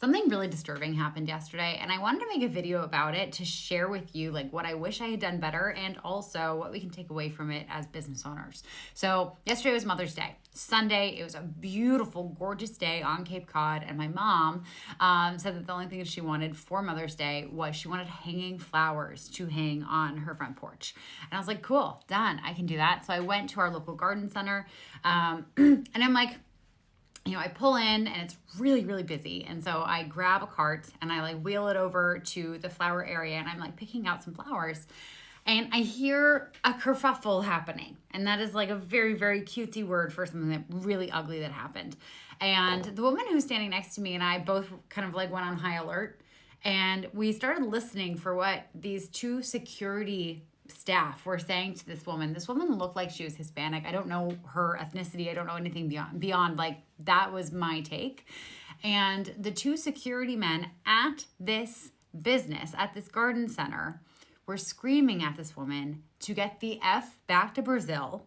Something really disturbing happened yesterday, and I wanted to make a video about it to share with you like what I wish I had done better and also what we can take away from it as business owners. So yesterday was Mother's Day. Sunday, it was a beautiful, gorgeous day on Cape Cod, and my mom said that the only thing that she wanted for Mother's Day was she wanted hanging flowers to hang on her front porch. And I was like, cool, done, I can do that. So I went to our local garden center, and I'm like, I pull in and it's really, really busy. And so I grab a cart and I like wheel it over to the flower area and I'm like picking out some flowers. And I hear a kerfuffle happening. And that is like a very, very cutesy word for something that really ugly that happened. And the woman who's standing next to me and I both kind of like went on high alert. And we started listening for what these two security staff were saying to this woman. This woman looked like she was Hispanic. I don't know her ethnicity. I don't know anything beyond like that was my take. And the two security men at this business, at this garden center, were screaming at this woman to get the F back to Brazil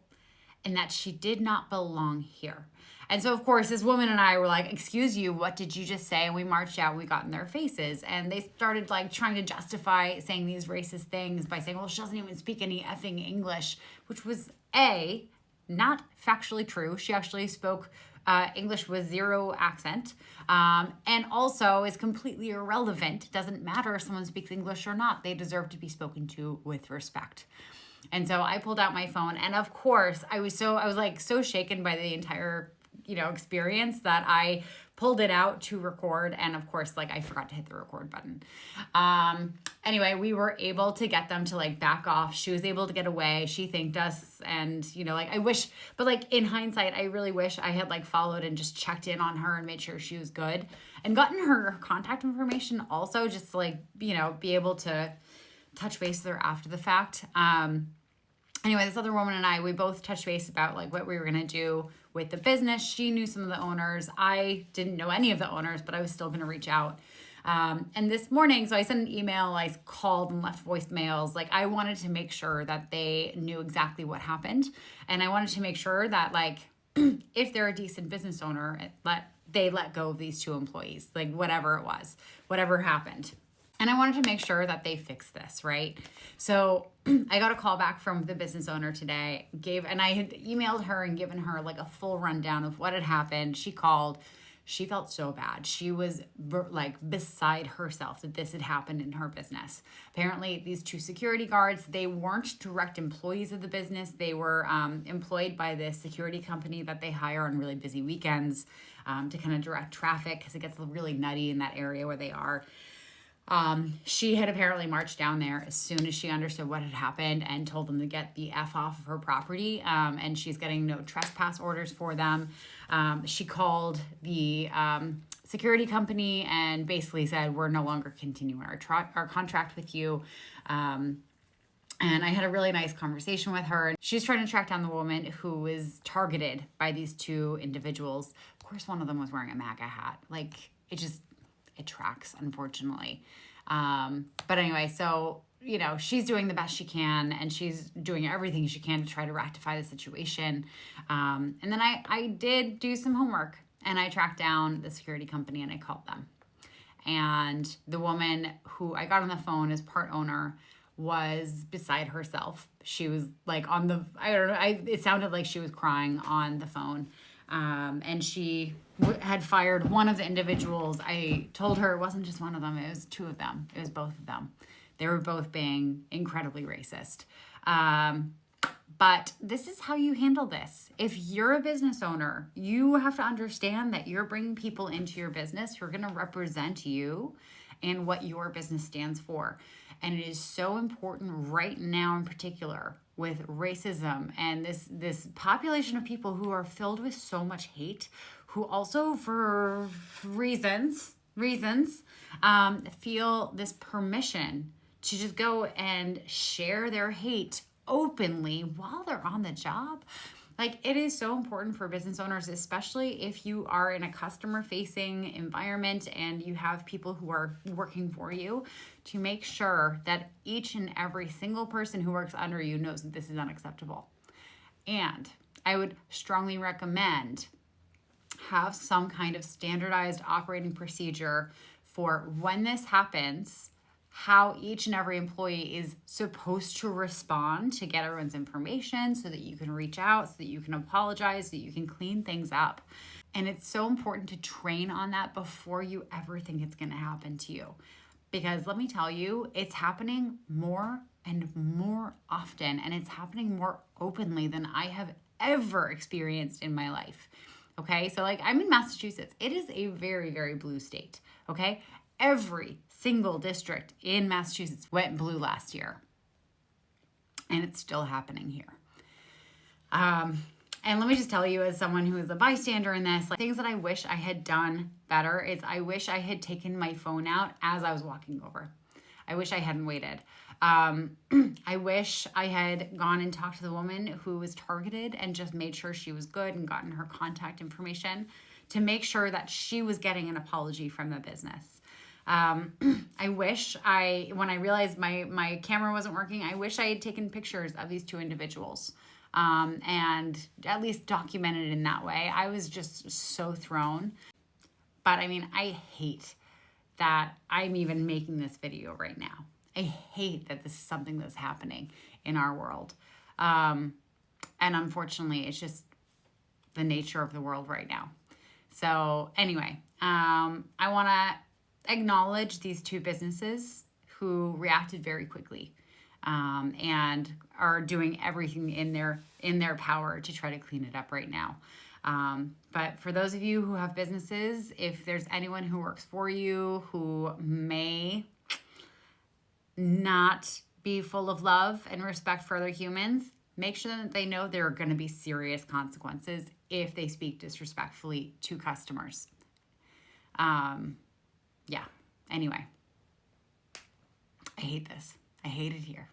and that she did not belong here. And so, of course, this woman and I were like, excuse you, what did you just say? And we marched out and we got in their faces. And they started like trying to justify saying these racist things by saying, well, she doesn't even speak any effing English, which was not factually true. She actually spoke English with zero accent, and also is completely irrelevant. It doesn't matter if someone speaks English or not. They deserve to be spoken to with respect. And so I pulled out my phone, and of course, I was like so shaken by the entire experience that I pulled it out to record. And of course, like I forgot to hit the record button. Anyway, we were able to get them to like back off. She was able to get away. She thanked us. And, like I wish, but like in hindsight, I really wish I had like followed and just checked in on her and made sure she was good and gotten her contact information also, just to like, be able to touch base with her after the fact. Anyway, this other woman and I, we both touched base about like what we were going to do with the business. She knew some of the owners. I didn't know any of the owners, but I was still going to reach out. And this morning, so I sent an email, I called and left voicemails. Like I wanted to make sure that they knew exactly what happened. And I wanted to make sure that like, if they're a decent business owner, they let go of these two employees, like whatever it was, whatever happened. And I wanted to make sure that they fix this, right? So I got a call back from the business owner today, and I had emailed her and given her like a full rundown of what had happened. She called. She felt so bad. She was like beside herself that this had happened in her business. Apparently, these two security guards, they weren't direct employees of the business. They were employed by the security company that they hire on really busy weekends to kind of direct traffic because it gets really nutty in that area where they are. She had apparently marched down there as soon as she understood what had happened and told them to get the F off of her property. And she's getting no trespass orders for them. She called the security company and basically said, we're no longer continuing our contract with you. And I had a really nice conversation with her. She's trying to track down the woman who was targeted by these two individuals. Of course, one of them was wearing a MAGA hat. Like, it tracks, unfortunately. But anyway, so, she's doing the best she can and she's doing everything she can to try to rectify the situation. And then I did do some homework and I tracked down the security company and I called them. And the woman who I got on the phone as part owner was beside herself. She was like it sounded like she was crying on the phone. And she had fired one of the individuals. I told her it wasn't just one of them, it was two of them. It was both of them. They were both being incredibly racist. But this is how you handle this. If you're a business owner, you have to understand that you're bringing people into your business who are going to represent you and what your business stands for. And it is so important right now in particular with racism and this population of people who are filled with so much hate, who also for reasons feel this permission to just go and share their hate openly while they're on the job. Like, it is so important for business owners, especially if you are in a customer-facing environment and you have people who are working for you, to make sure that each and every single person who works under you knows that this is unacceptable. And I would strongly recommend have some kind of standardized operating procedure for when this happens, how each and every employee is supposed to respond to get everyone's information so that you can reach out, so that you can apologize, so that you can clean things up. And it's so important to train on that before you ever think it's going to happen to you. Because let me tell you, it's happening more and more often, and it's happening more openly than I have ever experienced in my life. Okay, so like I'm in Massachusetts. It is a very, very blue state. Okay, every single district in Massachusetts went blue last year, and it's still happening here. And let me just tell you, as someone who is a bystander in this, like things that I wish I had done better is I wish I had taken my phone out as I was walking over. I wish I hadn't waited. I wish I had gone and talked to the woman who was targeted and just made sure she was good and gotten her contact information to make sure that she was getting an apology from the business. I wish when I realized my camera wasn't working, I wish I had taken pictures of these two individuals and at least documented in that way. I was just so thrown. But I mean, I hate that I'm even making this video right now. I hate that this is something that's happening in our world. And unfortunately, it's just the nature of the world right now. So anyway, I want to acknowledge these two businesses who reacted very quickly and are doing everything in their power to try to clean it up right now. But for those of you who have businesses, if there's anyone who works for you who may not be full of love and respect for other humans, make sure that they know there are going to be serious consequences if they speak disrespectfully to customers. Yeah. Anyway, I hate this. I hate it here.